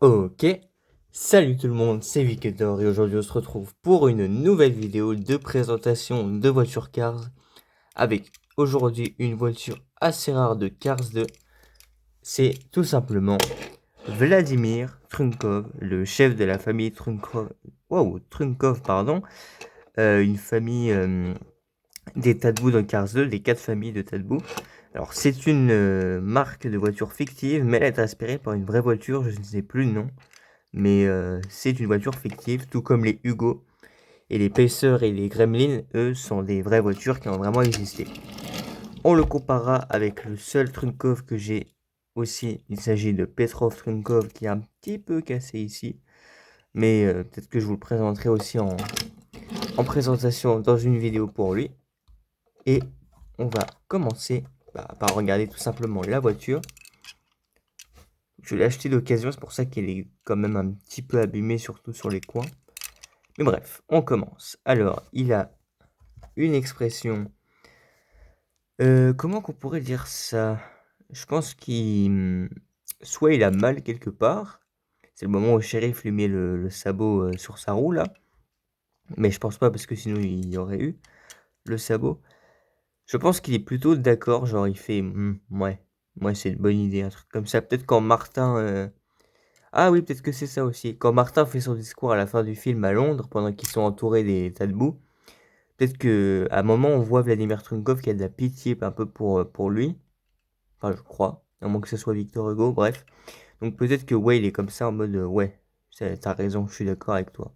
Ok, salut tout le monde, c'est Victor et aujourd'hui on se retrouve pour une nouvelle vidéo de présentation de voiture Cars avec aujourd'hui une voiture assez rare de Cars 2. C'est tout simplement Vladimir Trunkov, le chef de la famille Trunkov, pardon, une famille des Tadbou dans Cars 2, les 4 familles de Tadbou. Alors c'est une marque de voiture fictive, mais elle est inspirée par une vraie voiture, je ne sais plus le nom. Mais c'est une voiture fictive, tout comme les Hugo. Et les Pacer et les Gremlin, eux, sont des vraies voitures qui ont vraiment existé. On le comparera avec le seul Trunkov que j'ai aussi. Il s'agit de Petrov Trunkov qui est un petit peu cassé ici. Mais peut-être que je vous le présenterai aussi en présentation dans une vidéo pour lui. Et on va commencer par regarder tout simplement la voiture. Je l'ai acheté d'occasion, c'est pour ça qu'elle est quand même un petit peu abîmée, surtout sur les coins. Mais bref, on commence. Alors, il a une expression. Comment qu'on pourrait dire ça? Je pense qu'il soit il a mal quelque part. C'est le moment où le shérif lui met le sabot sur sa roue là. Mais je pense pas parce que sinon il y aurait eu le sabot. Je pense qu'il est plutôt d'accord, genre il fait ouais, c'est une bonne idée, un truc comme ça. Peut-être quand Martin. Ah oui, peut-être que c'est ça aussi. Quand Martin fait son discours à la fin du film à Londres, pendant qu'ils sont entourés des tas de boue. Peut-être que à un moment, on voit Vladimir Trunkov qui a de la pitié un peu pour lui. Enfin, je crois. À moins que ce soit Victor Hugo, bref. Donc peut-être que ouais, il est comme ça en mode ouais, t'as raison, je suis d'accord avec toi.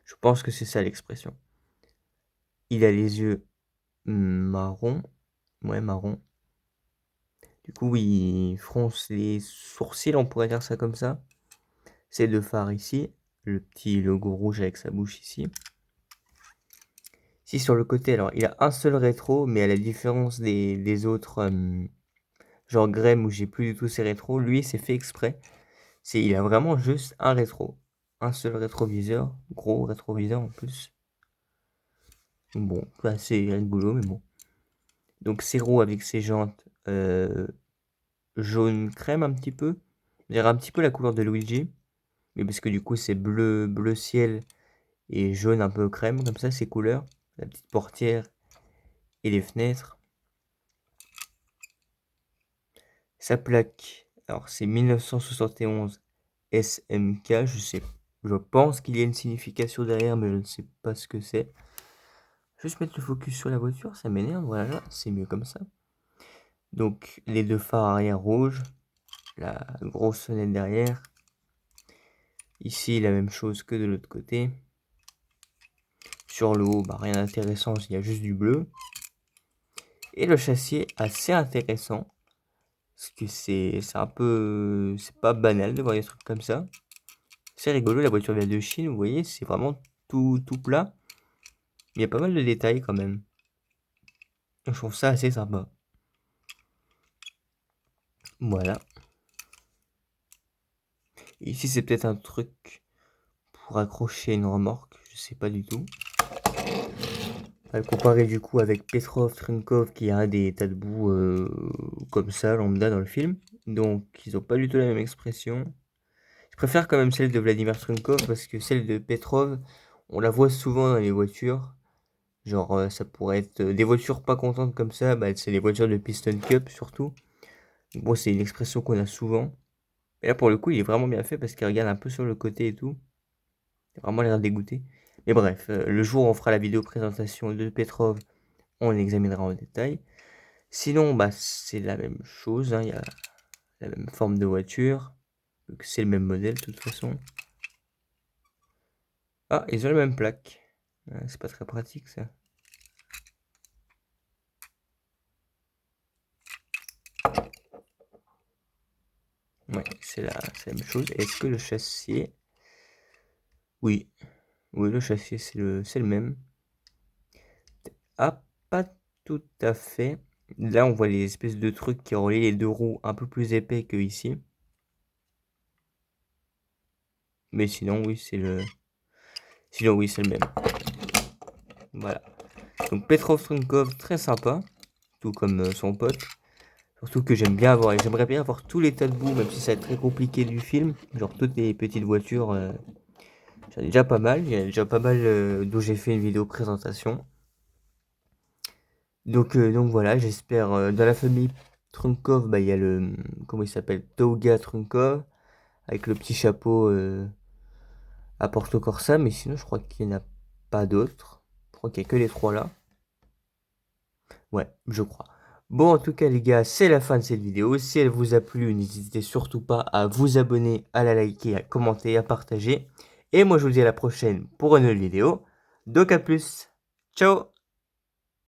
Je pense que c'est ça l'expression. Il a les yeux marrons. Ouais, marron. Du coup, il fronce les sourcils, on pourrait dire ça comme ça. Ses deux phares ici. Le petit logo rouge avec sa bouche ici. Si sur le côté, alors il a un seul rétro, mais à la différence des autres genre Graham où j'ai plus du tout ses rétros, lui c'est fait exprès. Il a vraiment juste un rétro. Un seul rétroviseur, gros rétroviseur en plus. Bon, c'est rigolo, mais bon. Donc ses roues avec ses jantes jaune crème un petit peu. On dirait un petit peu la couleur de Luigi. Mais parce que du coup c'est bleu ciel et jaune un peu crème, comme ça ces couleurs. La petite portière et les fenêtres. Sa plaque, alors c'est 1971 SMK, je pense qu'il y a une signification derrière, mais je ne sais pas ce que c'est. Juste mettre le focus sur la voiture, ça m'énerve, voilà, c'est mieux comme ça. Donc les deux phares arrière rouges, la grosse fenêtre derrière. Ici la même chose que de l'autre côté. Sur le haut, rien d'intéressant, il y a juste du bleu. Et le châssis est assez intéressant. Parce que c'est un peu... C'est pas banal de voir des trucs comme ça. C'est rigolo, la voiture vient de Chine, vous voyez, c'est vraiment tout plat. Il y a pas mal de détails quand même. Je trouve ça assez sympa. Voilà. Ici, c'est peut-être un truc pour accrocher une remorque, je sais pas du tout. À le comparer du coup avec Petrov Trinkov qui a des tas de boue comme ça, lambda dans le film. Donc, ils ont pas du tout la même expression. Je préfère quand même celle de Vladimir Trinkov parce que celle de Petrov, on la voit souvent dans les voitures. Genre, ça pourrait être des voitures pas contentes comme ça, c'est les voitures de Piston Cup surtout. Bon, c'est une expression qu'on a souvent. Et là, pour le coup, il est vraiment bien fait parce qu'il regarde un peu sur le côté et tout. Il a vraiment l'air dégoûté. Mais bref, le jour où on fera la vidéo présentation de Petrov, on l'examinera en détail. Sinon, c'est la même chose, hein, il y a la même forme de voiture. C'est le même modèle de toute façon. Ah, ils ont la même plaque. C'est pas très pratique ça. Ouais, c'est la même chose. Est-ce que le châssis... Oui, oui, le châssis c'est le même. Ah, pas tout à fait. Là, on voit les espèces de trucs qui relient les deux roues un peu plus épais que ici. Mais sinon, oui, Sinon, oui, c'est le même. Voilà. Donc, Petrov Trunkov, très sympa. Tout comme son pote. Surtout que j'aimerais bien avoir tous les tas de bouts, même si ça va être très compliqué du film. Genre toutes les petites voitures, j'en ai déjà pas mal. Il y a déjà pas mal dont j'ai fait une vidéo présentation. Donc voilà, j'espère. Dans la famille Trunkov, bah, il y a le. Comment il s'appelle? Touga Trunkov, avec le petit chapeau à Porto Corsa, mais sinon je crois qu'il n'y en a pas d'autres. Je crois qu'il n'y a que les trois là. Ouais, je crois. Bon, en tout cas, les gars, c'est la fin de cette vidéo. Si elle vous a plu, n'hésitez surtout pas à vous abonner, à la liker, à commenter, à partager. Et moi, je vous dis à la prochaine pour une nouvelle vidéo. Donc, à plus. Ciao!